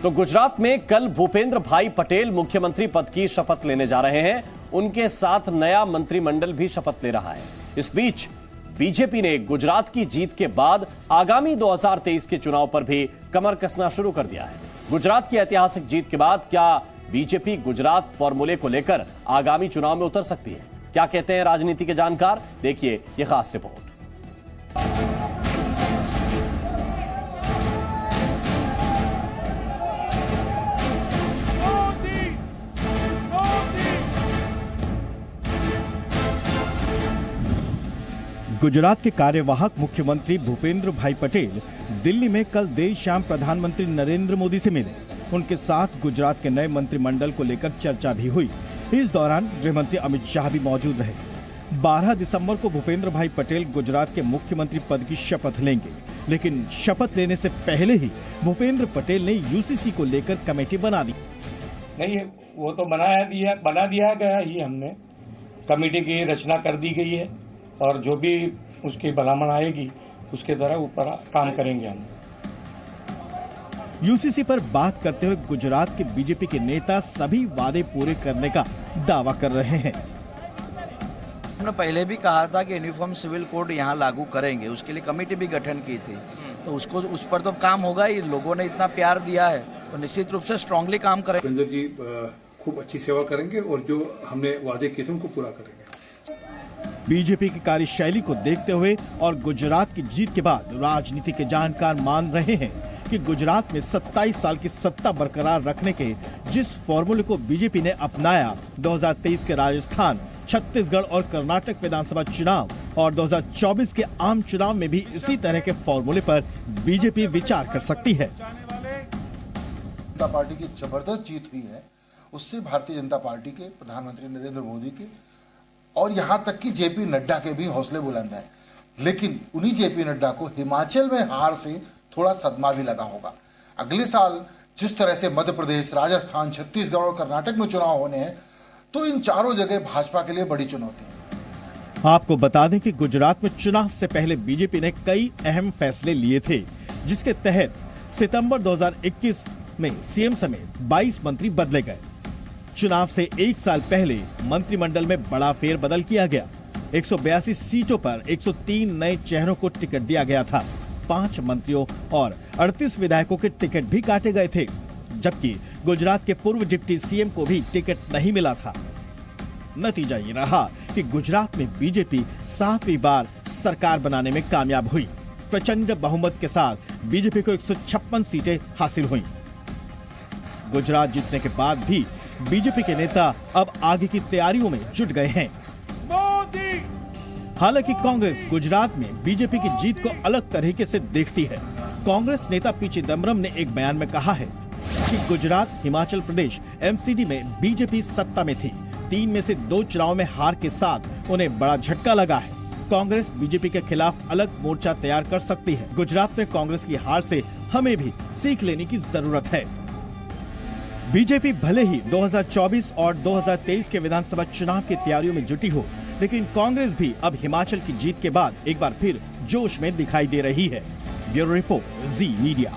तो गुजरात में कल भूपेंद्र भाई पटेल मुख्यमंत्री पद की शपथ लेने जा रहे हैं। उनके साथ नया मंत्रिमंडल भी शपथ ले रहा है। इस बीच बीजेपी ने गुजरात की जीत के बाद आगामी 2023 के चुनाव पर भी कमर कसना शुरू कर दिया है। गुजरात की ऐतिहासिक जीत के बाद क्या बीजेपी गुजरात फॉर्मूले को लेकर आगामी चुनाव में उतर सकती है? क्या कहते हैं राजनीति के जानकार? देखिए ये खास रिपोर्ट। गुजरात के कार्यवाहक मुख्यमंत्री भूपेंद्र भाई पटेल दिल्ली में कल देर शाम प्रधानमंत्री नरेंद्र मोदी से मिले। उनके साथ गुजरात के नए मंत्रिमंडल को लेकर चर्चा भी हुई। इस दौरान गृहमंत्री अमित शाह भी मौजूद रहे। 12 दिसंबर को भूपेंद्र भाई पटेल गुजरात के मुख्यमंत्री पद की शपथ लेंगे, लेकिन शपथ लेने से पहले ही भूपेंद्र पटेल ने यूसीसी को लेकर कमेटी बना दी। नहीं, वो तो बना दिया गया ही, हमने कमेटी की रचना कर दी गई है और जो भी उसकी भलामण आएगी उसके द्वारा ऊपर काम करेंगे हम। यूसीसी पर बात करते हुए गुजरात के बीजेपी के नेता सभी वादे पूरे करने का दावा कर रहे हैं। हमने पहले भी कहा था कि यूनिफॉर्म सिविल कोड यहाँ लागू करेंगे, उसके लिए कमेटी भी गठन की थी, तो उस पर तो काम होगा ही। लोगों ने इतना प्यार दिया है तो निश्चित रूप से स्ट्रांगली काम करेंगे। भूपेंद्र जी खूब अच्छी सेवा करेंगे और जो हमने वादे किए थे उनको पूरा करेंगे। बीजेपी की कार्यशैली को देखते हुए और गुजरात की जीत के बाद राजनीति के जानकार मान रहे हैं कि गुजरात में 27 साल की सत्ता बरकरार रखने के जिस फॉर्मूले को बीजेपी ने अपनाया 2023 के राजस्थान, छत्तीसगढ़ और कर्नाटक विधानसभा चुनाव और 2024 के आम चुनाव में भी इसी तरह के फॉर्मूले पर बीजेपी विचार कर सकती है। जनता पार्टी की जबरदस्त जीत हुई है, उससे भारतीय जनता पार्टी के प्रधानमंत्री नरेंद्र मोदी के और यहाँ तक कि जेपी नड्डा के भी हौसले बुलंद हैं। लेकिन उन्हीं जेपी नड्डा को हिमाचल में हार से थोड़ा सदमा भी लगा होगा। अगले साल जिस तरह से मध्य प्रदेश, राजस्थान, छत्तीसगढ़ और कर्नाटक में चुनाव होने हैं, तो इन चारों जगह भाजपा के लिए बड़ी चुनौती है। आपको बता दें कि गुजरात में चुनाव से पहले बीजेपी ने कई अहम फैसले लिए थे, जिसके तहत सितंबर 2021 में सीएम समेत 22 मंत्री बदले गए। चुनाव से एक साल पहले मंत्रिमंडल में बड़ा फेरबदल किया गया। 182 सीटों पर 103 नए चेहरों को टिकट दिया गया था। 5 मंत्रियों और 38 विधायकों के टिकट भी काटे गए थे, जबकि गुजरात के पूर्व डिप्टी सीएम को भी टिकट नहीं मिला था। नतीजा ये रहा कि गुजरात में बीजेपी 7वीं बार सरकार बनाने में कामयाब हुई। प्रचंड बहुमत के साथ बीजेपी को 156 सीटें हासिल हुई। गुजरात जीतने के बाद भी बीजेपी के नेता अब आगे की तैयारियों में जुट गए हैं। हालांकि कांग्रेस गुजरात में बीजेपी की जीत को अलग तरीके से देखती है। कांग्रेस नेता पी चिदंबरम ने एक बयान में कहा है कि गुजरात, हिमाचल प्रदेश, एमसीडी में बीजेपी सत्ता में थी। 3 में से 2 चुनाव में हार के साथ उन्हें बड़ा झटका लगा है। कांग्रेस बीजेपी के खिलाफ अलग मोर्चा तैयार कर सकती है। गुजरात में कांग्रेस की हार से हमें भी सीख लेने की जरूरत है। बीजेपी भले ही 2024 और 2023 के विधानसभा चुनाव की तैयारियों में जुटी हो, लेकिन कांग्रेस भी अब हिमाचल की जीत के बाद एक बार फिर जोश में दिखाई दे रही है। ब्यूरो रिपोर्ट, जी मीडिया।